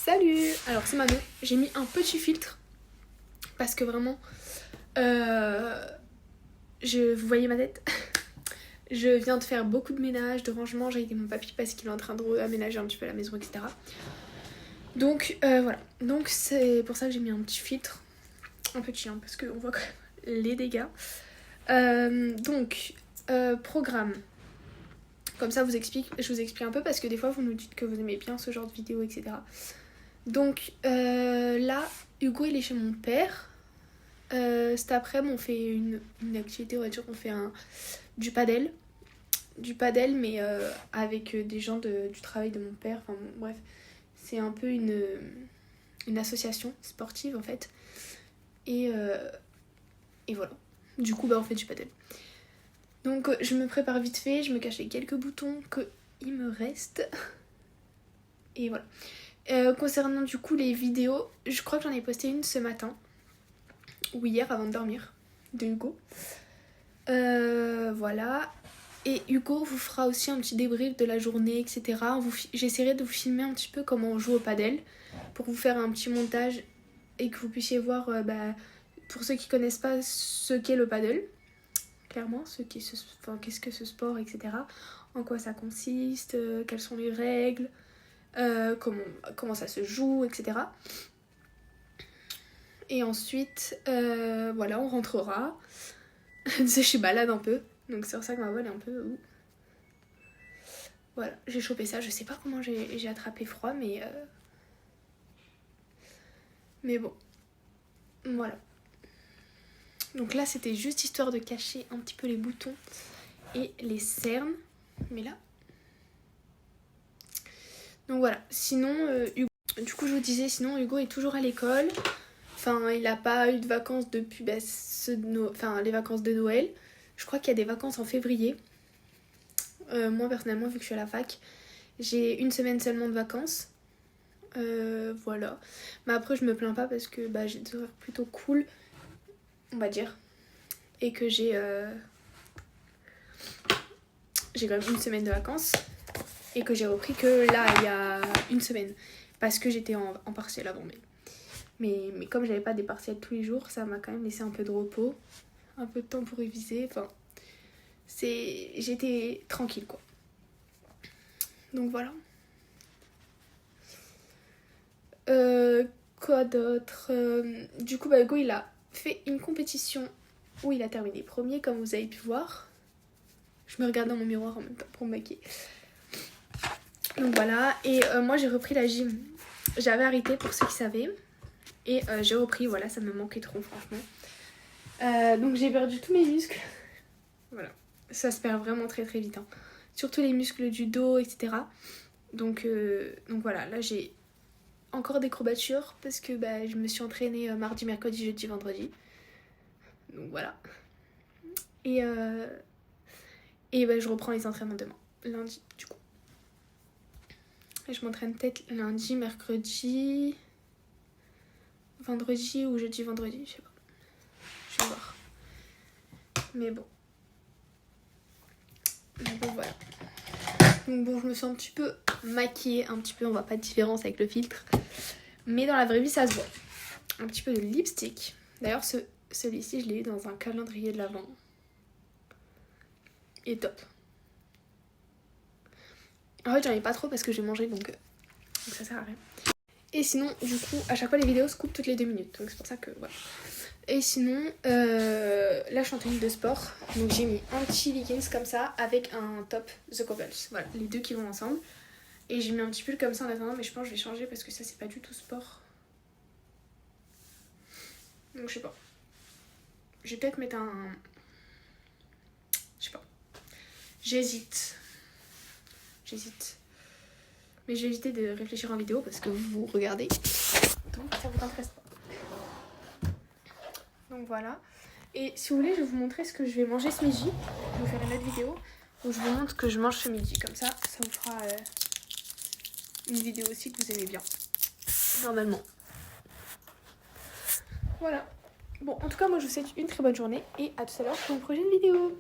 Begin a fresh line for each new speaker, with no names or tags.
Salut! Alors c'est Manon, j'ai mis un petit filtre parce que vraiment, vous voyez ma tête. Je viens de faire beaucoup de ménage, de rangement, j'ai aidé mon papy parce qu'il est en train de aménager un petit peu la maison, etc. Donc voilà, donc c'est pour ça que j'ai mis un petit filtre, un petit parce qu'on voit quand même les dégâts. Programme. Comme ça, je vous explique un peu parce que des fois vous nous dites que vous aimez bien ce genre de vidéo, etc. Donc là, Hugo il est chez mon père. Cet après-midi, on fait une activité, on va dire qu'on fait du padel. Du padel, mais avec des gens du travail de mon père. Enfin bon, bref, c'est un peu une association sportive en fait. Et voilà. Du coup, on fait du padel. Donc je me prépare vite fait, je me cache les quelques boutons qu'il me reste. Et voilà. Concernant du coup les vidéos, je crois que j'en ai posté une ce matin. Ou hier avant de dormir. De Hugo. Voilà. Et Hugo vous fera aussi un petit débrief de la journée, etc. J'essaierai de vous filmer un petit peu comment on joue au padel. Pour vous faire un petit montage et que vous puissiez voir, pour ceux qui connaissent pas ce qu'est le padel. Clairement, qu'est-ce que ce sport, etc. En quoi ça consiste, quelles sont les règles, comment ça se joue, etc. Et ensuite, voilà, on rentrera. Je suis balade un peu, donc c'est pour ça que ma voix est un peu... Voilà, j'ai chopé ça, je sais pas comment j'ai attrapé froid, mais bon, voilà. Donc là, c'était juste histoire de cacher un petit peu les boutons et les cernes, mais là... Donc voilà, sinon, Hugo... Du coup, je vous disais, sinon, Hugo est toujours à l'école. Enfin, il n'a pas eu de vacances depuis les vacances de Noël. Je crois qu'il y a des vacances en février. Moi, personnellement, vu que je suis à la fac, j'ai une semaine seulement de vacances. Voilà. Mais après, je me plains pas parce que j'ai des horaires plutôt cool, on va dire. Et que j'ai quand même une semaine de vacances. Et que j'ai repris que là, il y a une semaine. Parce que j'étais en partiel avant. Mais comme j'avais pas des partiels tous les jours, ça m'a quand même laissé un peu de repos. Un peu de temps pour réviser. Enfin, j'étais tranquille, quoi. Donc voilà. Quoi d'autre? Du coup, Hugo, il a fait une compétition où il a terminé premier, comme vous avez pu voir. Je me regarde dans mon miroir en même temps pour me maquiller. Donc voilà. Et moi, j'ai repris la gym. J'avais arrêté pour ceux qui savaient. Et j'ai repris, voilà, ça me manquait trop, franchement. Donc j'ai perdu tous mes muscles. Voilà. Ça se perd vraiment très très vite. Hein. Surtout les muscles du dos, etc. Donc voilà, là j'ai encore des courbatures parce que je me suis entraînée mardi, mercredi, jeudi, vendredi. Donc voilà. Et je reprends les entraînements demain, lundi du coup. Et je m'entraîne peut-être lundi, mercredi, vendredi ou jeudi, vendredi, je sais pas. Je vais voir. Mais bon. Voilà. Donc bon, je me sens un petit peu maquillée, un petit peu, on voit pas de différence avec le filtre. Mais dans la vraie vie, ça se voit. Un petit peu de lipstick. D'ailleurs, celui-ci, je l'ai eu dans un calendrier de l'Avent. Il est top. En fait, j'en ai pas trop parce que j'ai mangé, donc ça sert à rien. Et sinon, du coup, à chaque fois, les vidéos se coupent toutes les 2 minutes. Donc c'est pour ça que, voilà. Et sinon, là, je suis en tenue de sport. Donc j'ai mis un petit leggings comme ça avec un top The Cobbles. Voilà, les deux qui vont ensemble. Et j'ai mis un petit pull comme ça en attendant, mais je pense que je vais changer parce que ça, c'est pas du tout sport. Donc je sais pas. Je vais peut-être mettre un... Je sais pas. J'hésite. Mais j'ai évité de réfléchir en vidéo parce que vous regardez. Donc ça vous intéresse pas. Donc voilà. Et si vous voulez, je vais vous montrer ce que je vais manger ce midi. Je vais vous faire une autre vidéo où je vous montre ce que je mange ce midi. Comme ça vous fera une vidéo aussi que vous aimez bien. Normalement. Voilà. Bon, en tout cas, moi je vous souhaite une très bonne journée et à tout à l'heure pour une prochaine vidéo.